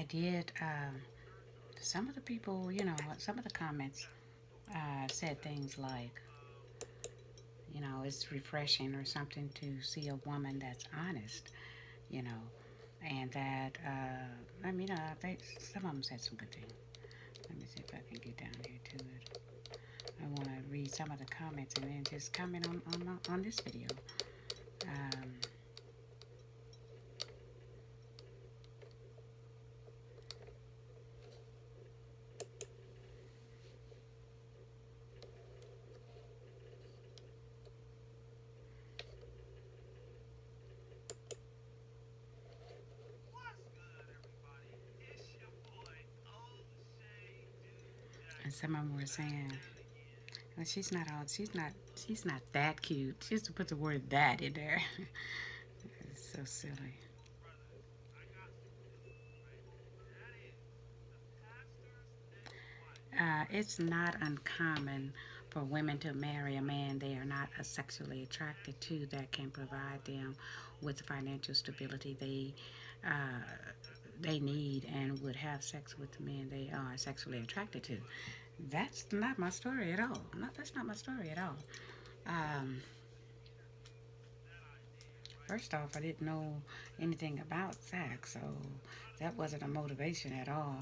did. Some of the people, some of the comments said things like, it's refreshing or something to see a woman that's honest, you know, and that, some of them said some good things. Let me see if I can get down here to it. I want to read some of the comments and then just comment on this video. Um, and some of them were saying, well, she's not that cute. She used to put the word that in there. It's so silly. It's not uncommon for women to marry a man they are not sexually attracted to that can provide them with the financial stability they need and would have sex with the men they are sexually attracted to. That's not my story at all. No, that's not my story at all. Um, First off, I didn't know anything about sex, so that wasn't a motivation at all.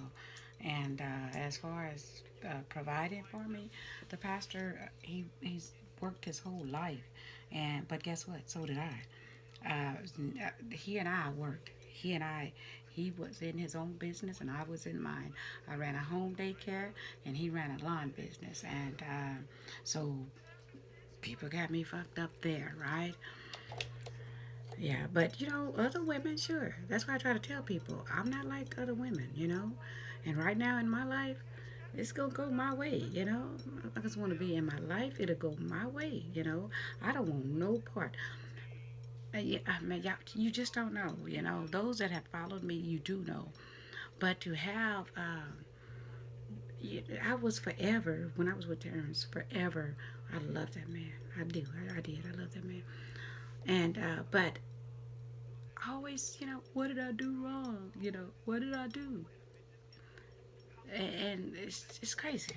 And as far as providing for me, the pastor he's worked his whole life, and but guess what? So did I. He and I worked. He was in his own business and I was in mine. I ran a home daycare and he ran a lawn business, and so people got me fucked up there, right? Yeah, but other women, sure. That's why I try to tell people I'm not like other women. And right now in my life, it's gonna go my way. I just want to be in my life. It'll go my way. I don't want no part. Yeah, I mean, yeah, you just don't know. Those that have followed me, you do know. But to have, I was forever when I was with Terrence. Forever, I love that man. I do. I did. I love that man. And but always, what did I do wrong? What did I do? And it's crazy.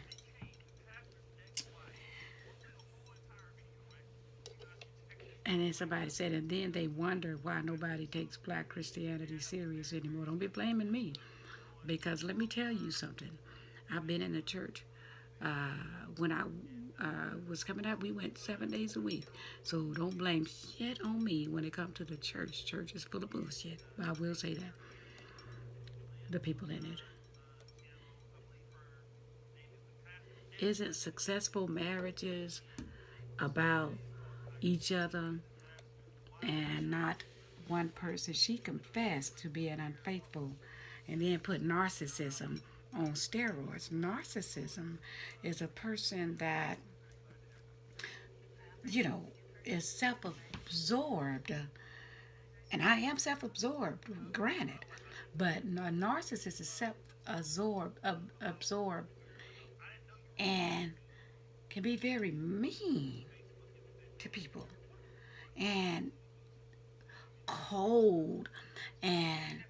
And then somebody said, and then they wonder why nobody takes black Christianity serious anymore. Don't be blaming me, because let me tell you something. I've been in the church. When I was coming up, we went 7 days a week. So don't blame shit on me when it comes to the church. Church is full of bullshit. I will say that. The people in it. Isn't successful marriages about each other and not one person? She confessed to being unfaithful and then put narcissism on steroids. Narcissism is a person that, you know, is self absorbed. And I am self absorbed, granted. But a narcissist is self absorbed and can be very mean to people and cold and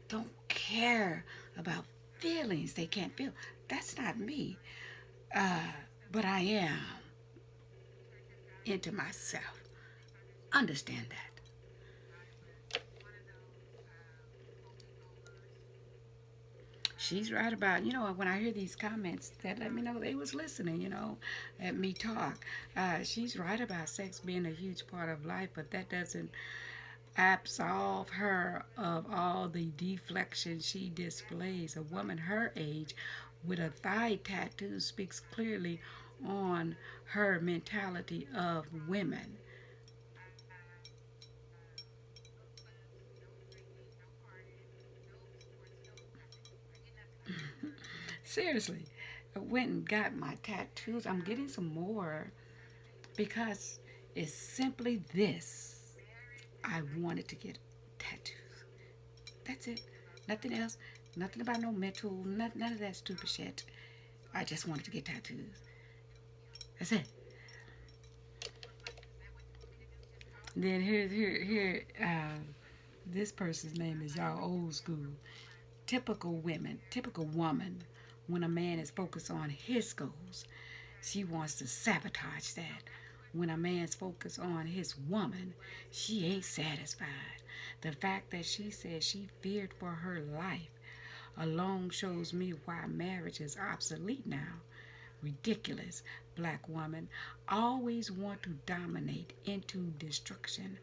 don't care about feelings they can't feel. That's not me. Uh, but I am into myself. Understand that. She's right about, when I hear these comments that let me know they was listening, at me talk. She's right about sex being a huge part of life, but that doesn't absolve her of all the deflection she displays. A woman her age with a thigh tattoo speaks clearly on her mentality of women. Seriously, I went and got my tattoos. I'm getting some more because it's simply this. I wanted to get tattoos. That's it. Nothing else. Nothing about no mental. None of that stupid shit. I just wanted to get tattoos. That's it. Then here. This person's name is y'all old school. Typical women, typical woman, when a man is focused on his goals, she wants to sabotage that. When a man's focused on his woman, she ain't satisfied. The fact that she said she feared for her life alone shows me why marriage is obsolete now. Ridiculous. Black woman always want to dominate into destruction.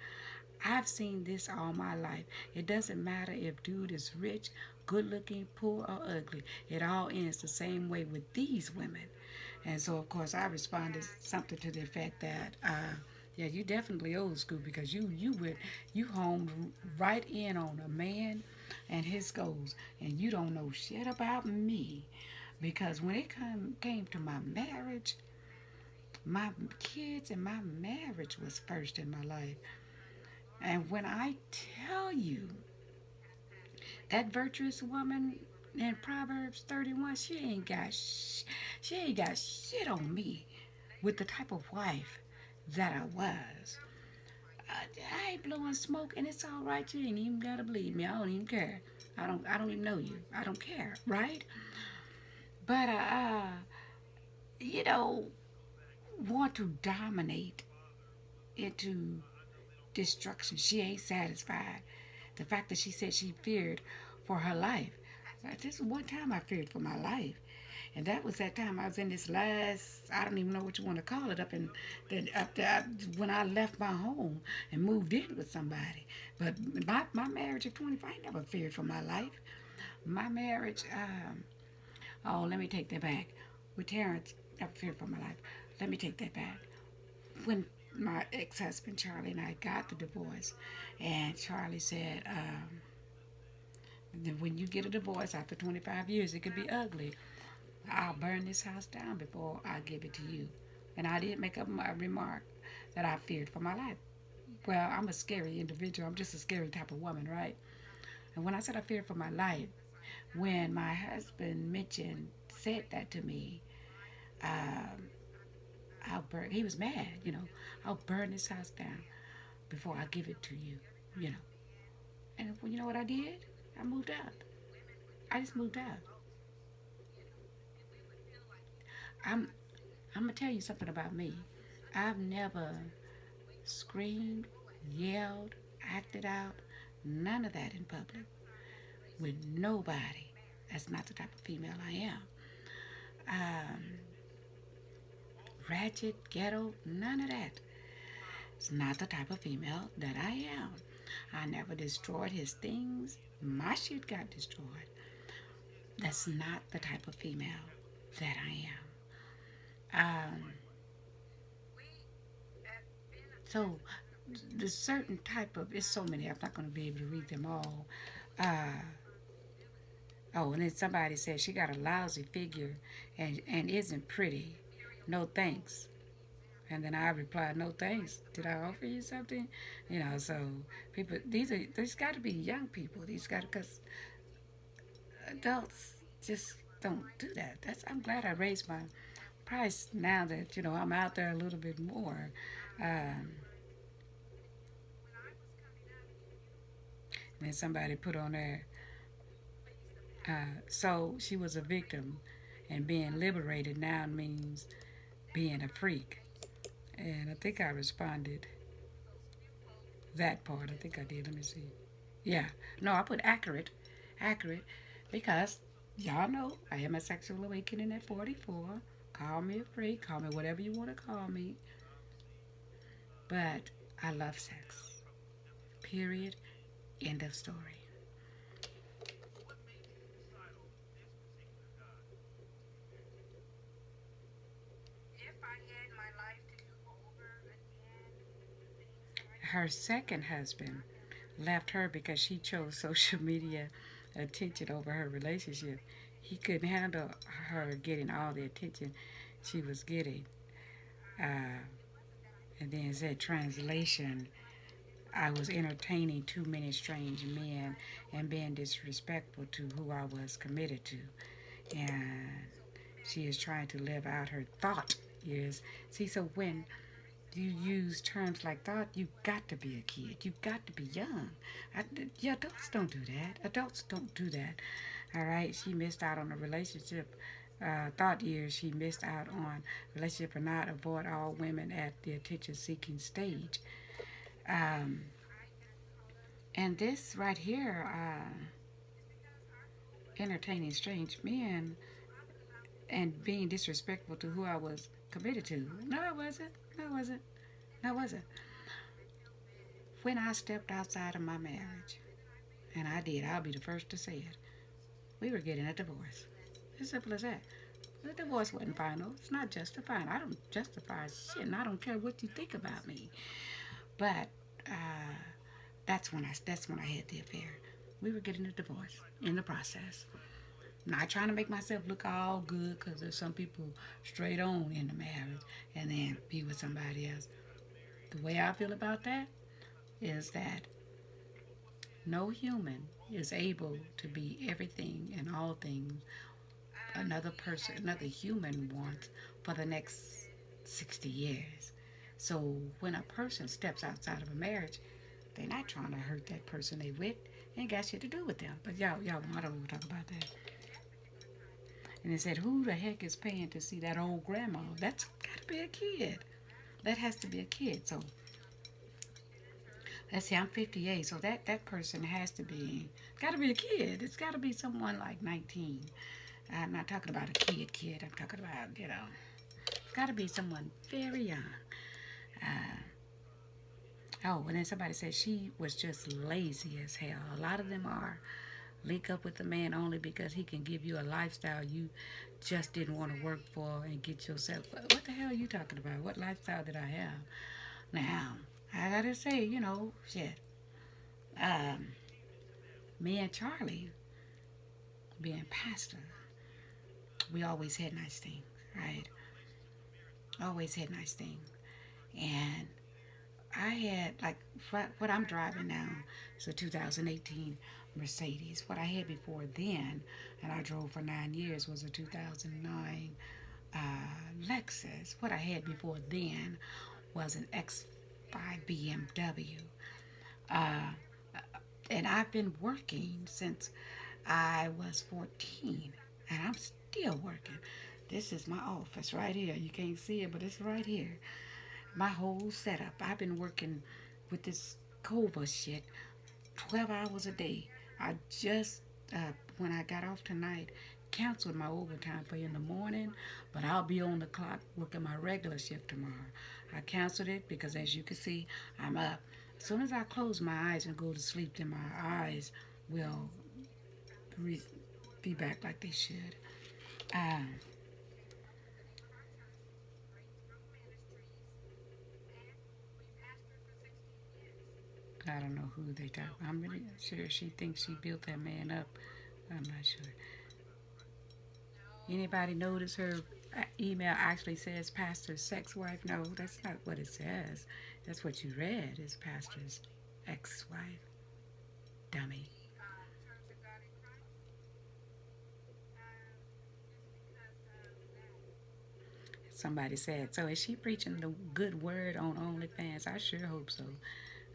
I've seen this all my life. It doesn't matter if dude is rich, good looking, poor, or ugly. It all ends the same way with these women. And so, of course, I responded something to the effect that, yeah, you definitely old school because you homed right in on a man and his goals, and you don't know shit about me. Because when it came to my marriage, my kids and my marriage was first in my life. And when I tell you that virtuous woman in Proverbs 31, she ain't got shit on me with the type of wife that I was. I ain't blowing smoke, and it's all right. You ain't even gotta believe me. I don't even care. I don't even know you. I don't care, right? But you know, want to dominate into destruction. She ain't satisfied. The fact that she said she feared for her life. This is one time I feared for my life. And that was that time I was in this last, I don't even know what you want to call it, when I left my home and moved in with somebody. But my marriage at 25, I never feared for my life. My marriage, oh, let me take that back. With Terrence, never feared for my life. Let me take that back. When my ex-husband Charlie and I got the divorce, and Charlie said, when you get a divorce after 25 years, it could be ugly. I'll burn this house down before I give it to you. And I did make up my remark that I feared for my life. Well, I'm a scary individual. I'm just a scary type of woman, right? And when I said I feared for my life, when my husband said that to me, um, I'll burn. He was mad, I'll burn this house down before I give it to you, you know. And you know what I did? I moved out. I just moved out. I'm I'm gonna tell you something about me. I've never screamed, yelled, acted out, none of that in public with nobody. That's not the type of female I am. Um, Ratchet, ghetto, none of that. It's not the type of female that I am. I never destroyed his things. My shit got destroyed. That's not the type of female that I am. So the certain type of, it's so many, I'm not going to be able to read them all. Uh, oh, and then somebody said she got a lousy figure and isn't pretty. No thanks. And then I replied, no thanks. Did I offer you something? So people, these got to be young people. These got to, because adults just don't do that. I'm glad I raised my price now that, I'm out there a little bit more. Um, and then somebody put on there, so she was a victim and being liberated now means being a freak. And I think I responded that part. I think I did. Let me see. Yeah. No, I put accurate. Accurate. Because y'all know I had my sexual awakening at 44. Call me a freak. Call me whatever you want to call me. But I love sex. Period. End of story. Her second husband left her because she chose social media attention over her relationship. He couldn't handle her getting all the attention she was getting. Uh, and then it said translation. I was entertaining too many strange men and being disrespectful to who I was committed to. And she is trying to live out her thought is, see, so when you use terms like thought, you got to be a kid. You got to be young. Yeah, adults don't do that. Adults don't do that. All right. She missed out on a relationship. Thought years she missed out on relationship or not. Avoid all women at the attention-seeking stage. Um, and this right here, entertaining strange men and being disrespectful to who I was committed to. No, I wasn't. No, I wasn't. No, I wasn't. When I stepped outside of my marriage, and I did, I'll be the first to say it, we were getting a divorce. As simple as that. The divorce wasn't final. It's not justifying. I don't justify shit, and I don't care what you think about me. But that's when I had the affair. We were getting a divorce in the process. Not trying to make myself look all good, because there's some people straight on in the marriage and then be with somebody else. The way I feel about that is that no human is able to be everything and all things another person, another human wants for the next 60 years. So when a person steps outside of a marriage, they're not trying to hurt that person they with. Ain't got shit to do with them. But y'all, I don't even talk about that. And they said, who the heck is paying to see that old grandma? That's got to be a kid. That has to be a kid. So let's see, I'm 58, so that person has to be, got to be a kid. It's got to be someone like 19. I'm not talking about a kid. I'm talking about, it's got to be someone very young. Uh, oh, and then somebody said she was just lazy as hell. A lot of them are. Link up with the man only because he can give you a lifestyle you just didn't want to work for and get yourself. What the hell are you talking about? What lifestyle did I have? Now, I gotta say, shit. Um, Me and Charlie, being pastor, we always had nice things, right? Always had nice things. And I had, like, what I'm driving now is a 2018 Mercedes. What I had before then, and I drove for 9 years, was a 2009 Lexus. What I had before then was an X5 BMW. Uh, and I've been working since I was 14, and I'm still working. This is my office right here. You can't see it, but it's right here. My whole setup. I've been working with this COVA shit 12 hours a day. I just, when I got off tonight, canceled my overtime for in the morning, but I'll be on the clock working my regular shift tomorrow. I canceled it because, as you can see, I'm up. As soon as I close my eyes and go to sleep, then my eyes will be back like they should. Um, I don't know who they talk. I'm really sure she thinks she built that man up. I'm not sure. Anybody notice her email actually says pastor's sex wife? No, that's not what it says. That's what you read is pastor's ex-wife. Dummy. Somebody said, so is she preaching the good word on OnlyFans? I sure hope so.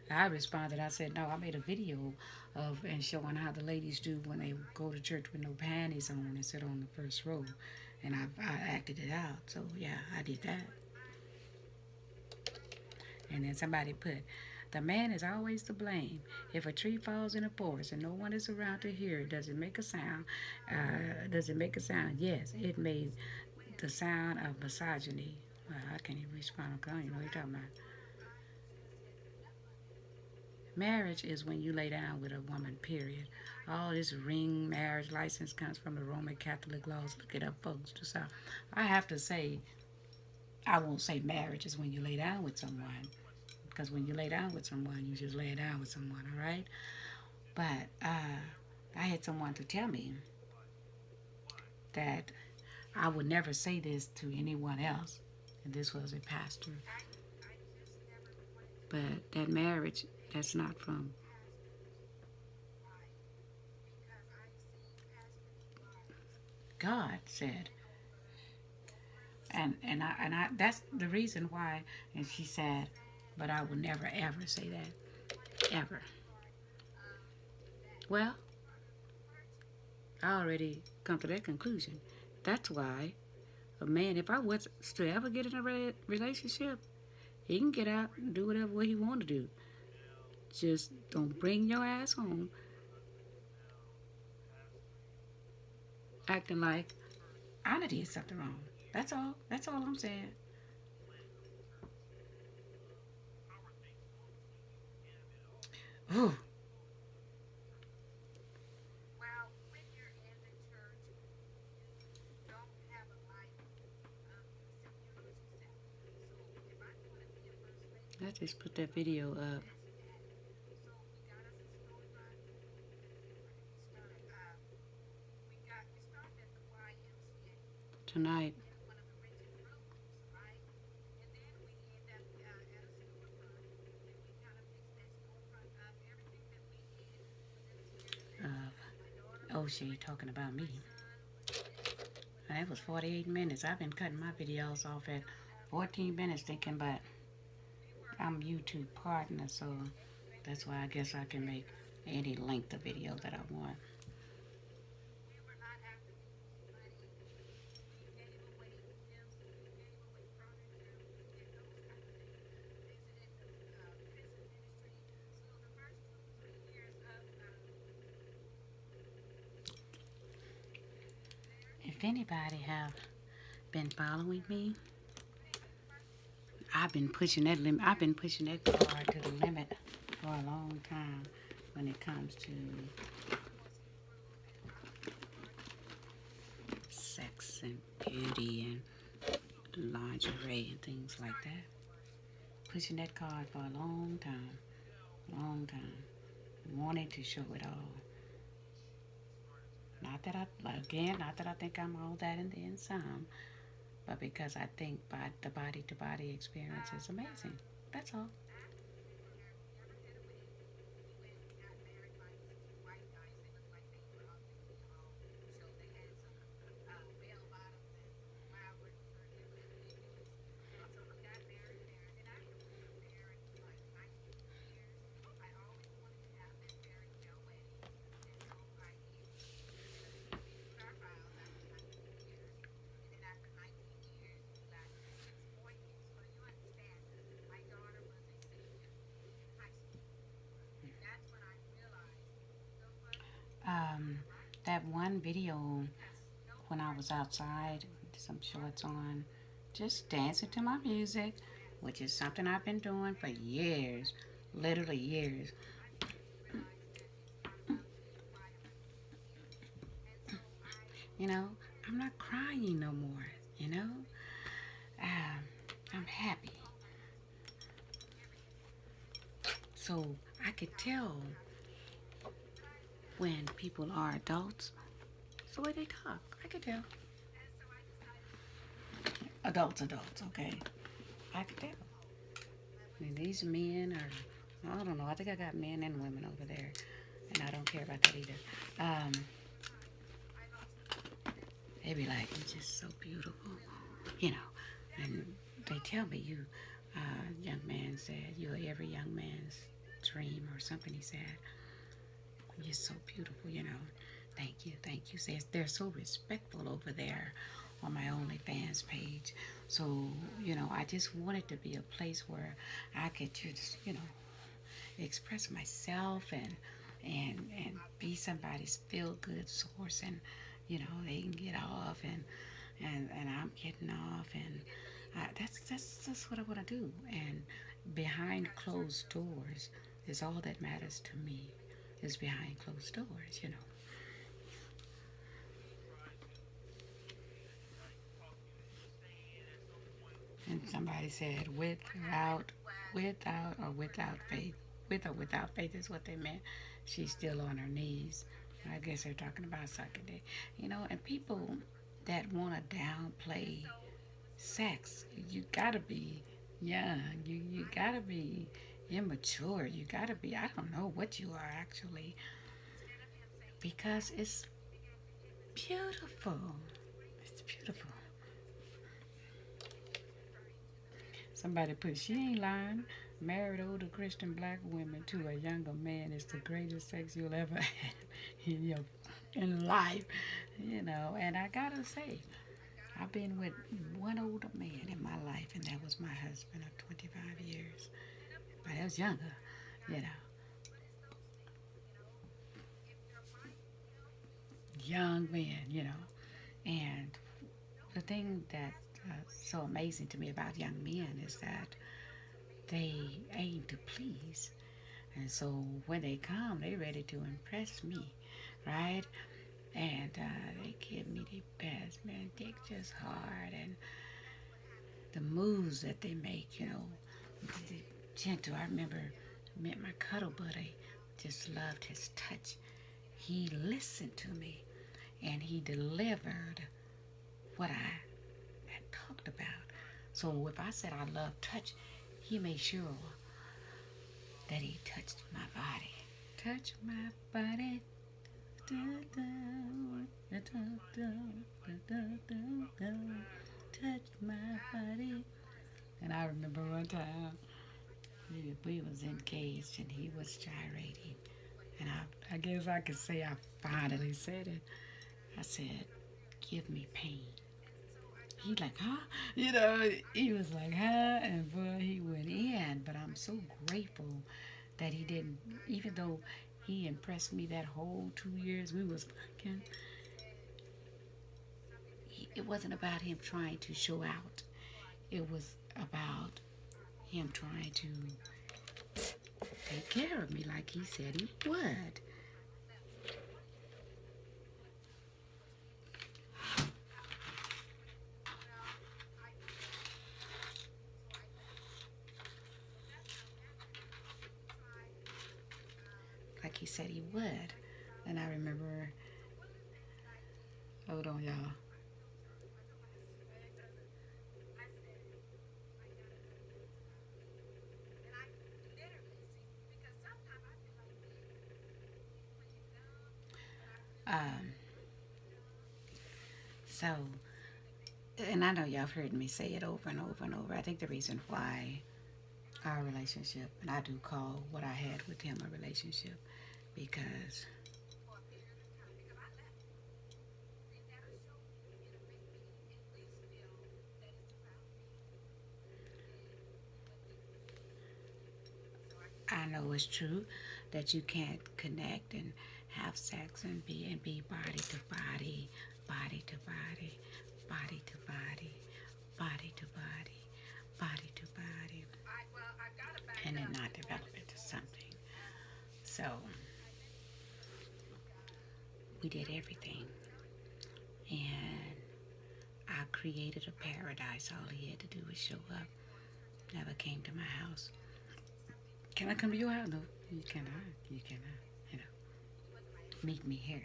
I responded, I said, no, I made a video of and showing how the ladies do when they go to church with no panties on and sit on the first row. And I acted it out. So, yeah, I did that. And then somebody put, the man is always to blame. If a tree falls in a forest and no one is around to hear it, does it make a sound? Does it make a sound? Yes, it made the sound of misogyny. Well, I can't even respond. I don't even know what you're talking about. Marriage is when you lay down with a woman, period. All this ring marriage license comes from the Roman Catholic laws. Look it up, folks. I have to say, I won't say marriage is when you lay down with someone. Because when you lay down with someone, you just lay down with someone, all right? But I had someone to tell me that I would never say this to anyone else. And this was a pastor. But that marriage, that's not from God, said. And I that's the reason why. And she said, but I will never ever say that ever. Well, I already come to that conclusion. That's why a man, if I was to ever get in a relationship, he can get out and do whatever he want to do. Just don't bring your ass home acting like I did something wrong. That's all. That's all I'm saying. Ooh. Let's just put that video up tonight. Oh, she talking about me. That was 48 minutes. I've been cutting my videos off at 14 minutes thinking, but I'm YouTube partner, so that's why I guess I can make any length of video that I want. If anybody have been following me, I've been pushing that limit. I've been pushing that car to the limit for a long time when it comes to sex and beauty and lingerie and things like that. Pushing that card for a long time, wanting to show it all. Not that I think I'm all that and then some, but because I think the body to body experience is amazing. That's all. Um, that one video when I was outside, some shorts on, just dancing to my music, which is something I've been doing for years, literally years. You know, I'm not crying no more. You know, um, I'm happy. So I could tell when people are adults. It's the way they talk. I could tell. Adults, okay. I could tell. I mean, these men are, I don't know, I think I got men and women over there, and I don't care about that either. Um, they be like, you're just so beautiful, you know. And they tell me, young man said, you're every young man's dream or something, he said. You're so beautiful, you know. Thank you. Says they're so respectful over there on my OnlyFans page. So, I just wanted to be a place where I could just, express myself and be somebody's feel good source, and they can get off and I'm getting off, and that's what I want to do. And behind closed doors is all that matters to me, is behind closed doors. And somebody said without faith, with or without faith is what they meant. She's still on her knees. I guess they're talking about sucking dick. And people that want to downplay sex, you gotta be young. You gotta be immature. You gotta be, I don't know what you are actually, because it's beautiful. It's beautiful. Somebody put, she ain't lying. Married older Christian black women to a younger man is the greatest sex you'll ever have in life. And I gotta say, I've been with one older man in my life, and that was my husband of 25 years. But I was younger, you know, young man. And the thing that's so amazing to me about young men is that they aim to please. And so when they come, they're ready to impress me, right? And they give me the best, man. Dick just hard, and the moves that they make, the gentle. I remember met my cuddle buddy, just loved his touch. He listened to me, and he delivered what I had talked about. So if I said I love touch, he made sure that he touched my body. Touch my body. Touch my body. And I remember one time we was engaged and he was gyrating. And I guess I could say I finally said it. I said, give me pain. He like, huh? He was like, huh? And boy, he went in. But I'm so grateful that he didn't, even though he impressed me that whole 2 years we was fucking, it wasn't about him trying to show out. It was about him trying to take care of me like he said he would. Like he said he would. And I remember, hold on, y'all. Um, so, and I know y'all have heard me say it over and over and over. I think the reason why our relationship, and I do call what I had with him a relationship, because I know it's true that you can't connect and have sex and be body to body, body to body, body to body, body to body, body to body, and then not develop into something. So we did everything, and I created a paradise. All he had to do was show up. Never came to my house. Can I come to your house? No, you cannot. You cannot. You know, meet me here.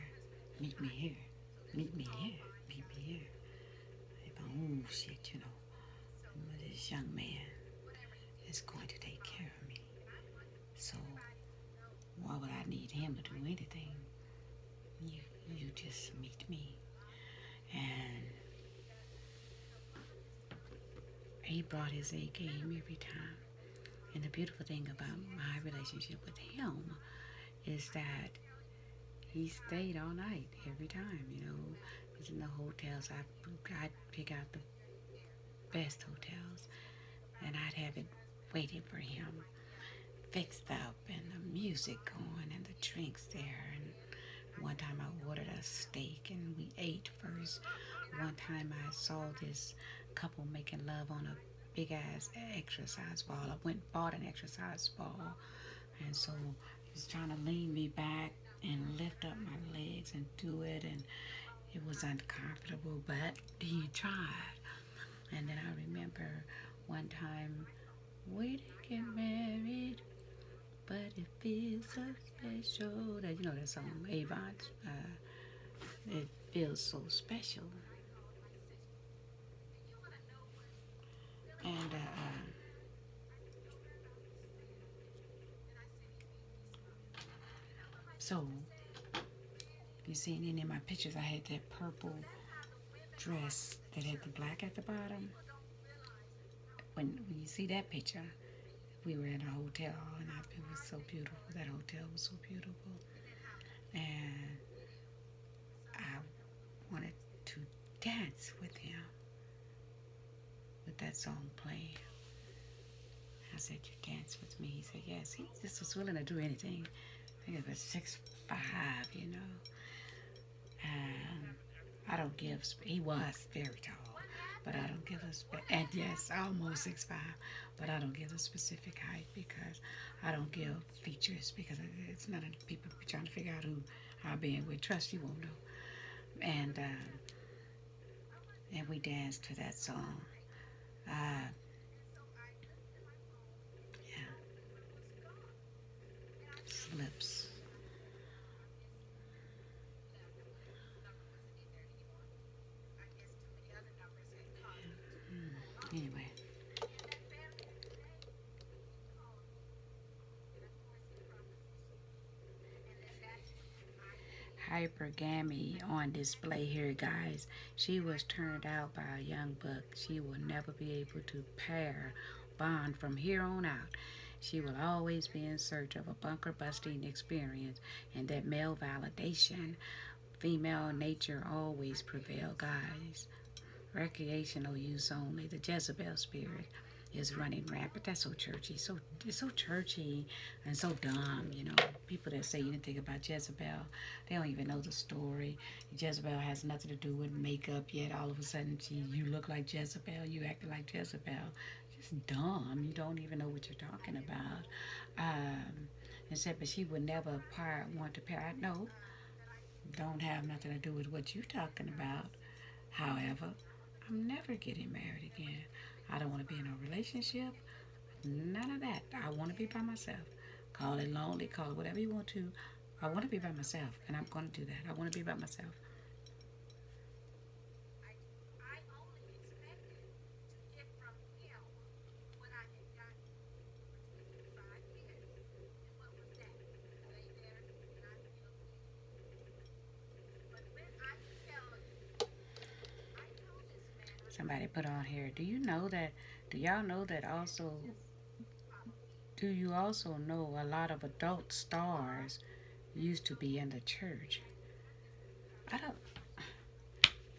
Meet me here. Meet me here. Meet me here. If I own shit. This young man is going to take care of me. So why would I need him to do anything? You just meet me. And he brought his A game every time. And the beautiful thing about my relationship with him is that he stayed all night every time. He's in the hotels. I'd pick out the best hotels, and I'd have it waiting for him, fixed up, and the music going, and the drinks there. And one time I ordered a steak, and we ate first. One time I saw this couple making love on a big ass exercise ball. I went and bought an exercise ball, and so he was trying to lean me back and lift up my legs and do it, and it was uncomfortable, but he tried. And then I remember one time we didn't get married, but it feels so special. That song, Avon. It feels so special. And so, you seen any of my pictures? I had that purple dress that had the black at the bottom. when you see that picture, we were in a hotel, and it was so beautiful. That hotel was so beautiful, and I wanted to dance with him with that song playing. I said, "You dance with me?" He said, "Yes." He just was willing to do anything. I think it was 6'5", And I don't give. He was very tall, but I don't give and yes, almost 6'5", but I don't give a specific height because I don't give features because it's none of the people trying to figure out who I've been with. Trust you won't know. And we danced to that song. Uh, yeah, slips. Anyway, hypergamy on display here, guys. She was turned out by a young buck. She will never be able to pair bond from here on out. She will always be in search of a bunker busting experience and that male validation. Female nature always prevail, guys. Recreational use only. The Jezebel spirit is running rampant. That's so churchy. It's so churchy and so dumb. People that say anything about Jezebel, they don't even know the story. Jezebel has nothing to do with makeup. Yet all of a sudden, you look like Jezebel. You act like Jezebel. Just dumb. You don't even know what you're talking about. And said, but she would never want to pair. No, don't have nothing to do with what you're talking about. However, I'm never getting married again. I don't want to be in a relationship. None of that. I want to be by myself. Call it lonely, call it whatever you want to. I want to be by myself, and I'm going to do that. I want to be by myself. Somebody put on here, do y'all know that also, do you also know a lot of adult stars used to be in the church? I don't,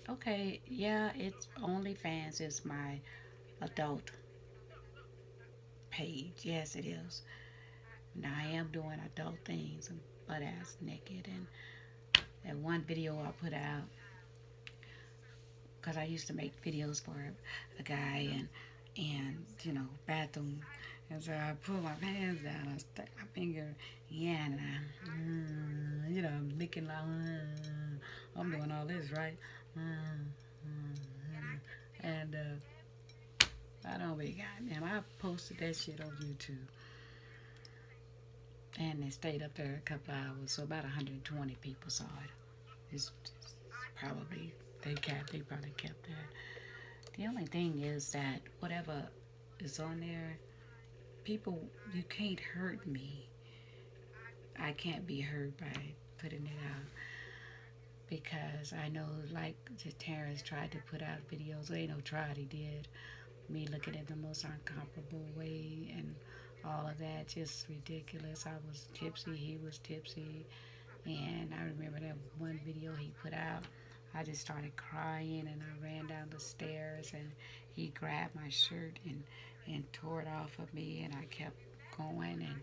okay, yeah, it's OnlyFans is my adult page. Yes, it is. Now I am doing adult things, I'm butt ass naked, and that one video I put out, because I used to make videos for a guy and bathroom, and so I pull my pants down, I stuck my finger in, and I'm licking like I'm doing all this right, and I don't be goddamn. I posted that shit on YouTube, and it stayed up there a couple hours, so about 120 people saw it. It's probably they probably kept that. The only thing is that whatever is on there, people, you can't hurt me. I can't be hurt by putting it out because I know, like Terrence tried to put out videos. Well, ain't no tried, he did. Me looking at the most uncomfortable way and all of that, just ridiculous. I was tipsy, he was tipsy, and I remember that one video he put out. I just started crying and I ran down the stairs and he grabbed my shirt and tore it off of me, and I kept going and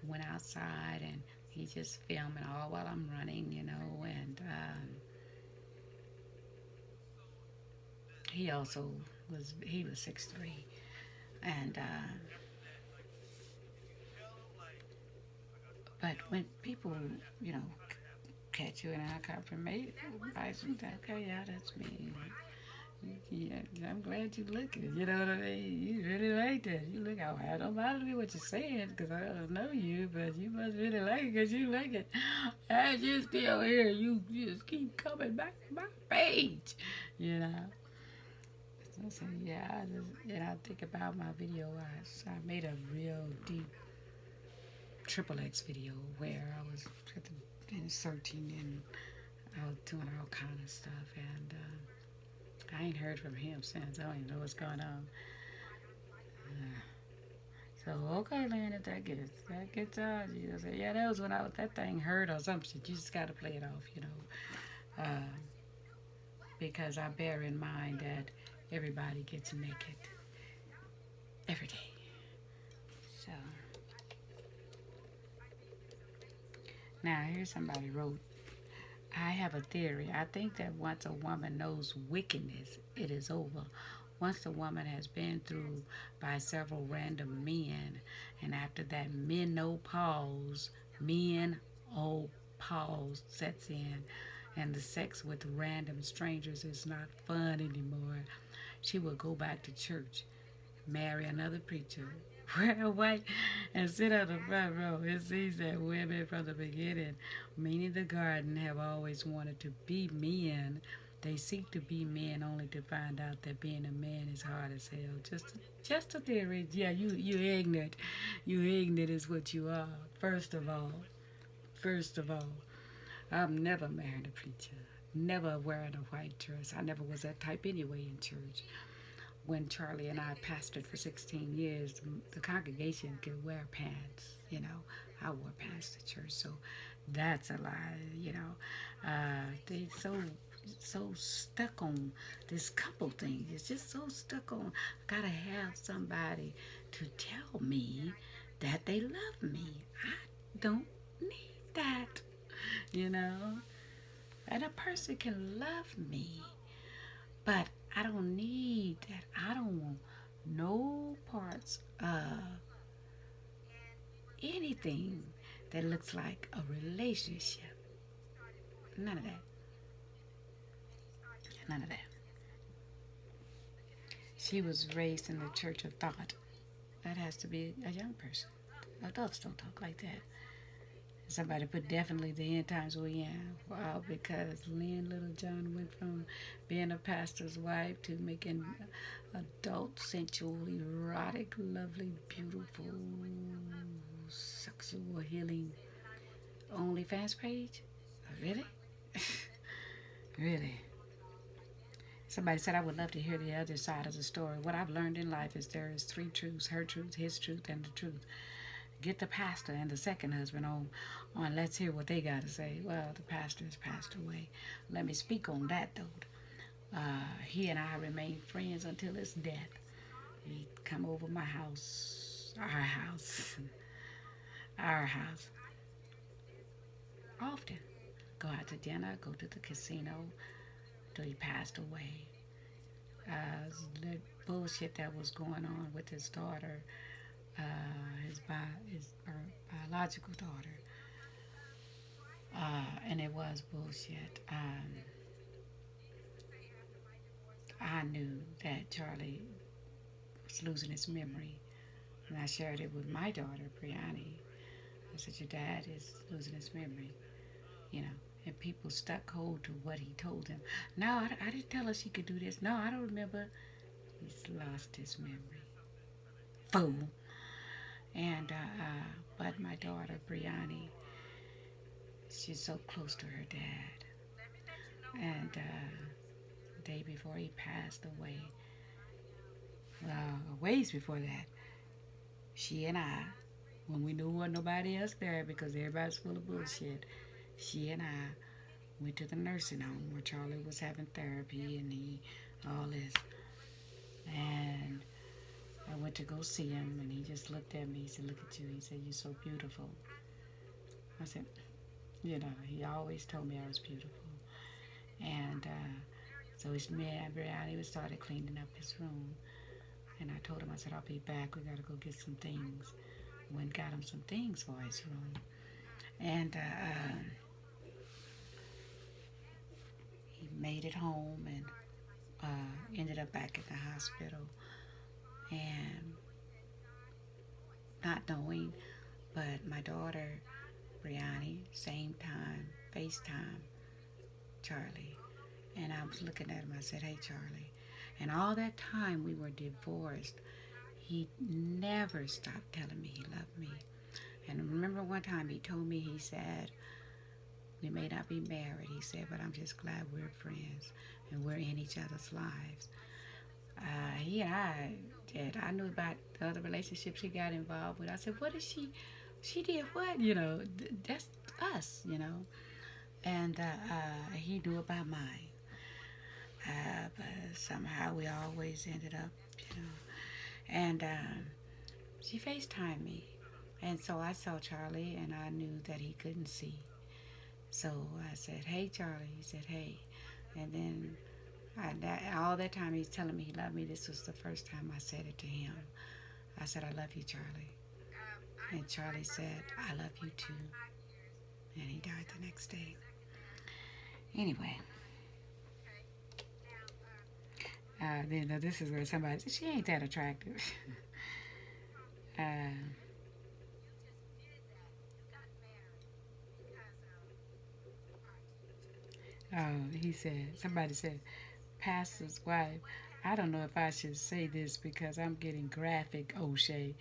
went outside, and he just filming all while I'm running, and he also was 6'3", and but when people you know catch you in a confirmation, I think, okay, yeah, that's me. Yeah, I'm glad you look it. You know what I mean? You really like that. You look out. I don't bother me what you're saying because I don't know you, but you must really like it because you like it. As you still here, you just keep coming back to my page. You know? So, yeah, and I think about my video. I made a real deep triple X video where I was searching and I was doing all kind of stuff, and I ain't heard from him since. I don't even know what's going on. So okay, Lynn, if that gets you say, yeah, that was when that thing hurt or something. You just gotta play it off. Uh, because I bear in mind that everybody gets naked every day. So now here's somebody wrote, I have a theory. I think that once a woman knows wickedness, it is over. Once the woman has been through by several random men, and after that menopause sets in, and the sex with random strangers is not fun anymore, she will go back to church, marry another preacher, wear white, and sit on the front row. It seems that women from the beginning, meaning the garden, have always wanted to be men. They seek to be men only to find out that being a man is hard as hell. Just a theory. Yeah, you ignorant. You ignorant is what you are. First of all, I've never married a preacher. Never wearing a white dress. I never was that type anyway in church. When Charlie and I pastored for 16 years, the congregation could wear pants. I wore pants to church, so that's a lie. They so stuck on this couple thing. It's just so stuck on, gotta have somebody to tell me that they love me. I don't need that, you know. And a person can love me, but I don't need that. I don't want no parts of anything that looks like a relationship. None of that. None of that. She was raised in the church of thought. That has to be a young person. Adults don't talk like that. Somebody put definitely the end times we in. Wow, because Lynn Littlejohn went from being a pastor's wife to making adult, sensual, erotic, lovely, beautiful, sexual healing OnlyFans page. Really? Really? Somebody said I would love to hear the other side of the story. What I've learned in life is there is three truths: her truth, his truth, and the truth. Get the pastor and the second husband on let's hear what they got to say. Well, the pastor has passed away. Let me speak on that, though. He and I remain friends until his death. He'd come over my house, our house, often. Go out to dinner, go to the casino, till he passed away. The bullshit that was going on with his daughter, his biological daughter, and it was bullshit. I knew that Charlie was losing his memory, and I shared it with my daughter, Brianni. I said, your dad is losing his memory. And people stuck hold to what he told them. No, I didn't tell her she could do this. No, I don't remember. He's lost his memory. Fool. And, but my daughter, Brianni, she's so close to her dad. And the day before he passed away, well, ways before that, she and I, when we knew there wasn't nobody else there because everybody's full of bullshit, she and I went to the nursing home where Charlie was having therapy and all this. And I went to go see him, and he just looked at me. He said, look at you. He said, you're so beautiful. I said, he always told me I was beautiful. And so it's me and Brianni, we started cleaning up his room. And I told him, I said, I'll be back. We got to go get some things. Went got him some things for his room. And he made it home and ended up back at the hospital. And not knowing, but my daughter, Brianni, same time, FaceTime Charlie. And I was looking at him, I said, hey, Charlie. And all that time we were divorced, he never stopped telling me he loved me. And I remember one time he told me, he said, we may not be married, he said, but I'm just glad we're friends and we're in each other's lives. He and I knew about the other relationship she got involved with. I said, what is she? She did what? You know, that's us, you know. And he knew about mine. But somehow we always ended up, you know. And she FaceTimed me. And so I saw Charlie and I knew that he couldn't see. So I said, hey, Charlie. He said, hey. And then all that time he's telling me he loved me. This was the first time I said it to him. I said, I love you, Charlie. And Charlie said, I love you too. And he died the next day. Anyway, then this is where somebody said, she ain't that attractive. uh, he said, somebody said, pastor's wife. I don't know if I should say this because I'm getting graphic, O'Shea.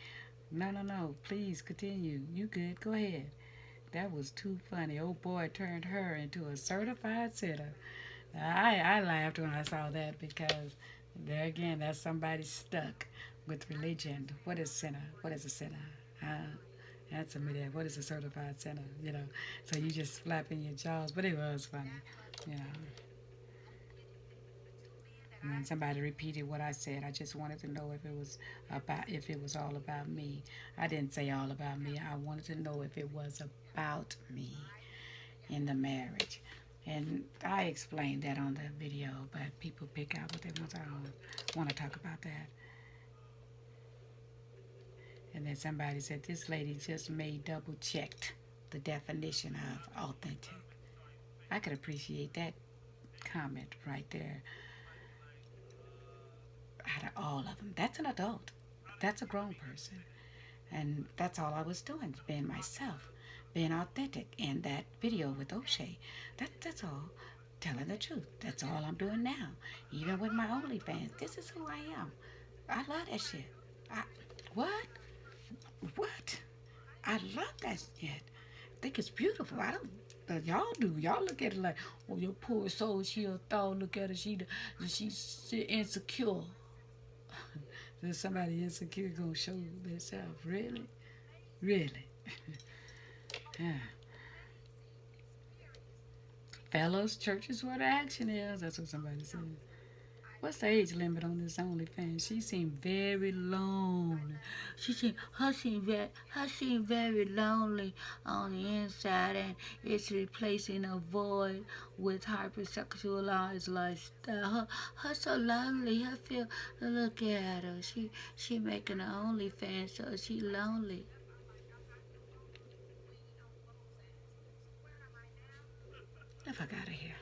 No, no, no. Please continue. You good. Go ahead. That was too funny. Old boy turned her into a certified sinner. I laughed when I saw that because there again, that's somebody stuck with religion. What is sinner? What is a sinner? Answer me that. What is a certified sinner? You know. So you just flapping your jaws, but it was funny. You know. And then somebody repeated what I said. I just wanted to know if it was all about me. I didn't say all about me. I wanted to know if it was about me in the marriage. And I explained that on the video, but people pick out what they want. I don't want to talk about that. And then somebody said, this lady just made double checked the definition of authentic. I could appreciate that comment right there. Out of all of them, that's an adult. That's a grown person. And that's all I was doing, being myself, being authentic in that video with O'Shea. That's all. Telling the truth. That's all I'm doing now. Even with my OnlyFans. This is who I am. I love that shit. What? What? I love that shit. I think it's beautiful. I don't. But y'all do. Y'all look at it like, oh, your poor soul. She a thought. Look at her. She's insecure. There's somebody insecure gonna show themselves. Really? Really? Yeah. Fellows, church is where the action is. That's what somebody said. What's the age limit on this OnlyFans? She seemed very lonely. She seemed very lonely on the inside, and it's replacing a void with hypersexualized lifestyle. Her so lonely. I feel. Look at her. She making an OnlyFans, so she lonely. The fuck out of here.